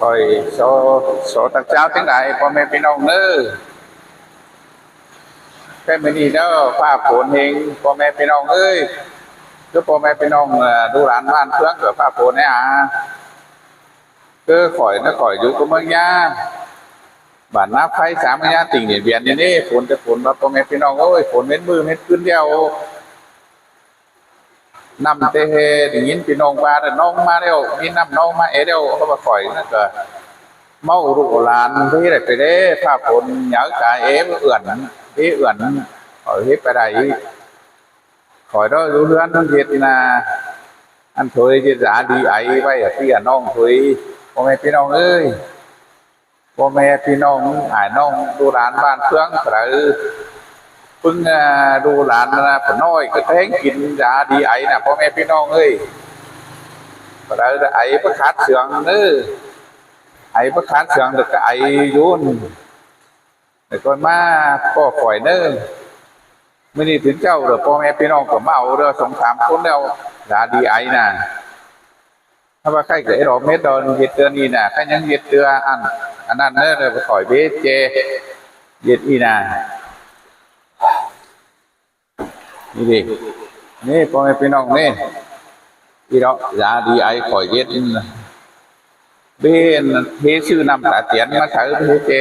rồi số tạc cháu tiếng đạiพ่อแม่พี่น้องเนอะแค่ไม่ดีเนอะป้าฝนเองพ่อแม่พี่น้องเอ้ยก็พ่อแม่พี่น้องดูร้านบ้านเพื่อนกับป้าฝนเนี่ยcứ khỏi nó khỏi dù có mấy nhá bản nắp phay sáng mấy nhá tỉnh điện biển đi phun cho phun vào con em phía nào ơi phun mến mưa mến cơn đeo nằm tê hê thì nhìn phía nông ba rồi nông ma đeo nhìn nằm nông ma é đeo nó mà khỏi nó cờ mau rủ làn thế là cái đấy pha phun nhớ cái ế ưỡn khỏi hết cái này khỏi đó lưu lươn nó việt là ăn thôi chứ giá đi ấy vậy ở phía nông thôiพ่อแม่พี่น้องเอ้ยพ่อแม่พี่น้องหายน้องดูหลานบ้านเพื่อนหรือเพิ่งดูหลานนะผน้อยก็แทงกินยาดีไอนะพ่อแม่พี่น้องเอ้ยหรือไอประคัดเสืองเนื้อไอประคัดเสืองđược cáiไอยุ่นแต่ก่อนมาพ่อปล่อยเนื้อไม่ได้ถึงเจ้าหรือพ่อแม่พี่น้องก็เมาเรือสงครามคนเดียวยาดีไอนะถ้าว่าใครเกิดรอเม็ดโดนยึดเตือนนี่นะใครยังยึดเตืออันนั้นเนี่ยเลยไปถอยเบสเจยึดอีน่ะนี่ดินี่พ่อแม่พี่น้องนี่อีเรายาดีไอถอยยึดเบนเทชื่อนำตาเตียนมาใช้เบสเจ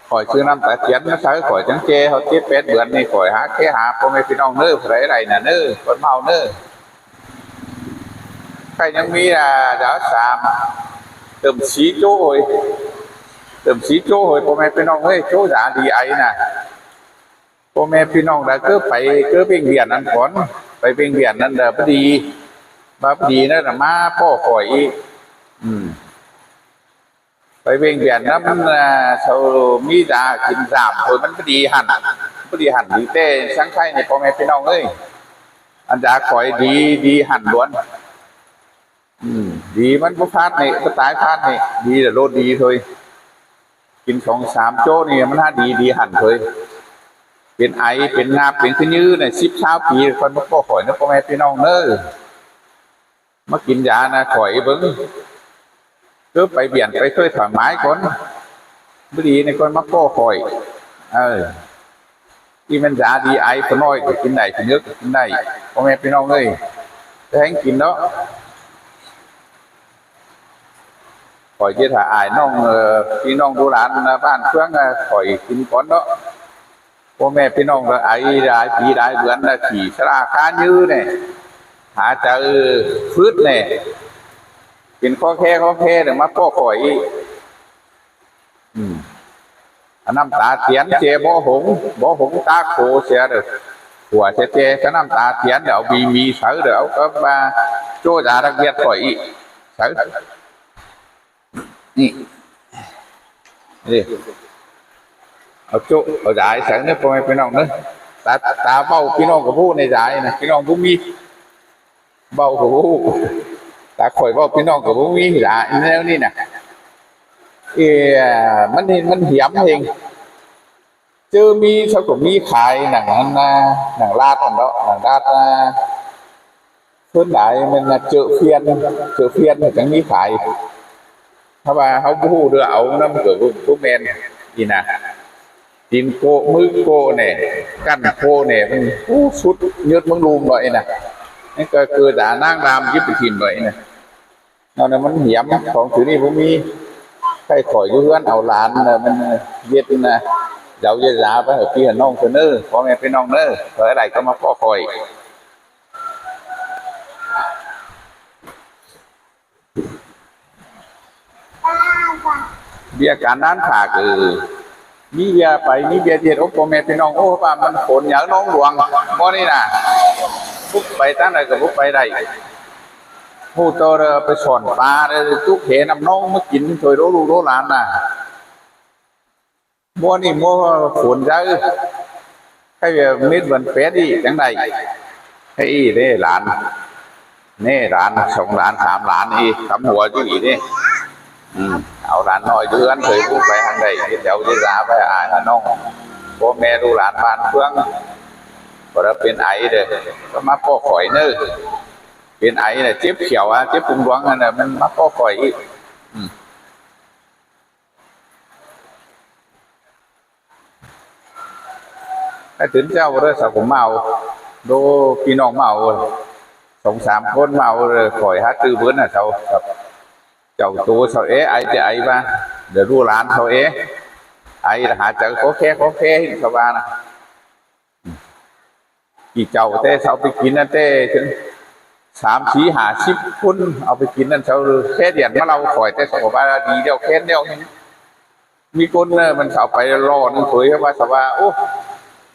ถอยชื่อนำตาเตียนมาใช้ถอยจังเจเขาเจ็บเป็ดเบือนนี่ถอยหาแค่หาพ่อแม่พี่น้องเนื้ออะไรน่ะเนื้อคนเมาเนื้อใครยังมีđã sàm tầm xí chỗ hồiพ่อแม่พี่น้องเฮ้ยchỗ giả đi ấy nèพ่อแม่พี่น้องđã cứ phải cứ bệnh viện ăn quán phải bệnh viện ăn là bất đi nó là má po khỏi phải bệnh viện nó sau mi raกินgiảm rồiมันbất đi hẳn đi tê sáng khai nàyพ่อแม่พี่น้องเอ้ยอันจะkhỏi đi hẳn luônดีมันก็พลาดนี่ก็ตายพลาดนี่ดีแต่โลดดีthôiกิน2-3โจ้นี่มันน่าดีหันเลยเป็นไอเป็นงาเป็นขึ้นยื้อเนี่ย10-20 ปีคนมาพ่อข่อยนะพ่อแม่พี่น้องเนอะมากินยานะข่อยเบิ้งก็ไปเบี่ยนไปช่วยถอนไม้คนไม่ดีในคนมาพ่อข่อยที่มันยาดีไอคนน้อยก็กินได้กินเยอะก็กินได้พ่อแม่พี่น้องเลยจะให้กินเนาะข่อยจะถ่ายน้องพี่น้องดูหลานบ้านเพื่อนข่อยกินก้อนเนาะพ่อแม่พี่น้องก็ไอ้ได้ปีได้เดือนได้ขี่สลาค้ายื้อเนี่ยหาเจอฟืดเนี่ยกินข้อแค่เดี๋ยวมาพ่อข่อยน้ำตาเทียนเจบ่หงตาโคเสียเด้อหัวเจก็น้ำตาเทียนเดี๋ยวมีเสือเดี๋ยวก็มาโจ้จ่าดักเบียดข่อยเสือนี่เอาโจ้เอาจ่ายสั่งเนี่ยพ่อแม่พี่น้องเนอะตาเบ้าพี่น้องกับผู้ในจ่ายนะพี่น้องผู้มีเบ้ากับผู้ตาข่อยเบ้าพี่น้องกับผู้มีจ่ายแล้วนี่นะมันเหี่ยมเองเจอมีเขาก็มีขายหนังลาดอันเนาะหนังลาดเพื่อนหลายมันเจอเฟียนจังมีขายถ้าว่าเขาพูดเรื่องเอาน้ำเกลือผู้แมนนี่นะดินโกมือโกเนี่ยกั้นโกเนี่ยมันชุดยืดมึงรูมหน่อยนะนี่ก็คือด่านั่งรามยิบไปทิมหน่อยนะนั่นน่ะมันเหี่ยมของถือนี่ผมมีใครข่อยยุ่งเอาหลานมันเย็ดนะเจ้าเยอะๆไปเหอะพี่น้องเสนอพ่อแม่พี่น้องเนอเผื่ออะไรก็มาพ่อคอยเบียการนั้นขามีเบียไปมีเบียเทียนโอ้พ่อแม่พี่น้องโอ้ป้ามันฝนเหยาน้องหลวงบ่นี่นะปุ๊บไปตั้งไหนก็ปุ๊บไปได้ผู้โตไปสอนปลาเลยทุกเหนำน้องมากินถอยรู้รู้หลานน่ะมัวนี่มัวฝนเยอะให้มิดวันเป็ดอีจังไดให้อีเด้หลานนี่หลาน2 หลาน 3 หลานอีคำหัวจุ๋ยนี่เอาหลานน้อยเดือนเคยพูดไปทางใดเดี๋ยวจะจ่าไปน้องพ่อแม่ดูหลานบ้านเพื่อนก็จะเป็นไอเด้อก็มาพ่อข่อยเนื้อ เป็นไอเนี่ยเจ็บเขียวเจ็บปุงดวงนั่นน่ะมันมาก็ข่อยอีกไอ้ถึงเจ้าเรื่องสักผมเมาดูพี่น้องเมา2-3 คนเมาเลยข่อยหาตื้อเบิ้ลน่ะเจ้าครับเจ้าตัวเจ้าไอจะไอมาเดี๋ยวรู้ร้านเจ้าไอหาเจอโอเคหินสบานะกี่เจ้าเต้เช้าไปกินนั่นเต้ถึง3-4-50 คนเอาไปกินนั่นเช้าแค่เดียนมาเราข่อยแต่สบายดีเดียวแค่เดียวมีคนเนี่ยมันเอาไปรอนึงคุยว่าสบายโอ้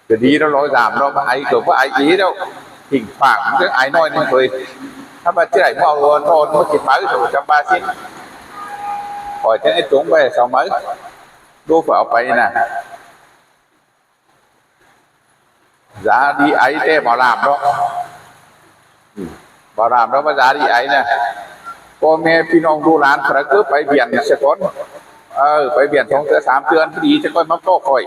จะดีแล้ว130เราไอเกิดว่าไออีแล้วหิ่งปากเรื่องไอน้อยนึงคุยถ้ามาเจ๊ไหนมาเอาโน่นมากินมื้อถูกจำบาสิข่อยจะให้จุ๋งไป2 มื้อดูฝ่าเอาไปนะgiá đi ấy thế bảo làm đó mà giá đi ấy nèพ่อแม่พี่น้องดูร้านพระก็ไปเบียนเสียก่อนไปเบียน2-3 เดือนดีจะค่อยมาโต้คอย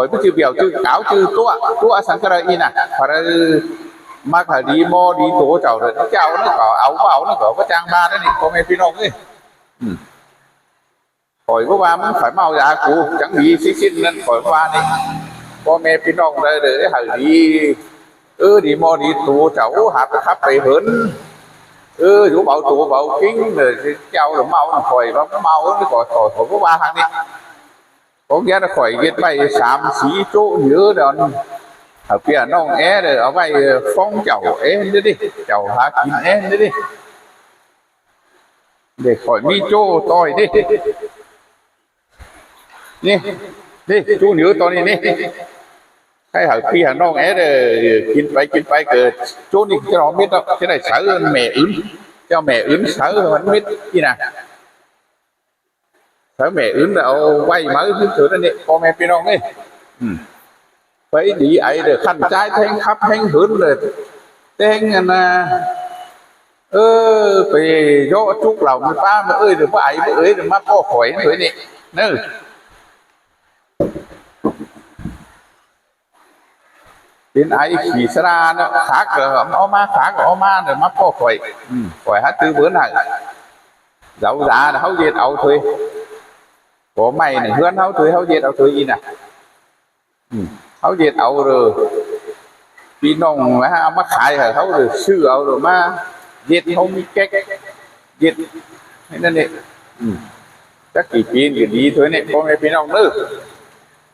ไม่ชื่อเบี่ยวชื่อเก๋าชื่อตัวสังกัดอีน่ะพระมาขายดีโมดีตัวเจ้าเลยเจ้านั่นก็เอานั่นก็ว่าจ้างมานั่นนี่พ่อแม่พี่น้องเลยคอยว่ามันphải mau giáกูจังดีสิ้นนั่นคอยว่านี่พ่อแม่พี่น้องเลยเดี๋ยวหาดีดีโมดีตัวเจ้าหาไปขับไปเหินอยู่bảo tụ bảo kính rồi châu rồi mau khỏi nó mau nó khỏi có 3 hàng đi có nghĩa là khỏi biết bay sám xí chỗ nhớ đó ở phía nông rồi ở bay phong chậu nữa đi chậu há kín nữa đi để khỏi mi chỗ tôi đi đi chỗ nhớ tôi đi cái hở khi hàng nông rồi kín bay cái chỗ đi cho nó biết đâu cái này sợ mẹ cho mẹ sợ rồi hắn biết gì nè sợ mẹ đâu quay mới thứ thứ này con mẹพี่น้องđi phải đi ấy rồi khăn trái thanh khắp thanh hướng rồi thanh phải do chúc lòng ba mà ơi được phải rồi mắt có khỏi rồi nè nữa đến ấy chỉ ra nó khác rồi nó ma rồi mắt có khỏi hát tư bữa này dẫu giá là hấu diệt ẩu thuê của mày này hướng hấu diệt ẩu thuê gì nè hấu diệt ẩu rồiพี่น้องมาขายเขาเลยซื้อเอาเลยมาเย็ดเขามีแก๊กเย็ดนั่นเองจักกี่ปีก็ดีthôiเนี่ยพ่อแม่พี่น้องเนอะ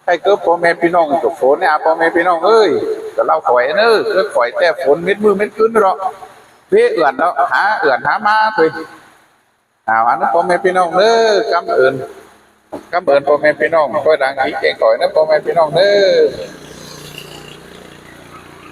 ใครก็พ่อแม่พี่น้องตกฝนเนี่ยพ่อแม่พี่น้องเอ้ยก็เราข่อยเนอะก็ข่อยแต่ฝนเม็ดมือเม็ดขึ้นหรอกเพื่อเอื่อนแล้วหามาthôiอันนั้นพ่อแม่พี่น้องเนอะกำเอิญพ่อแม่พี่น้องก็ดังอีกแก่ก่อยนะพ่อแม่พี่น้องเนอะ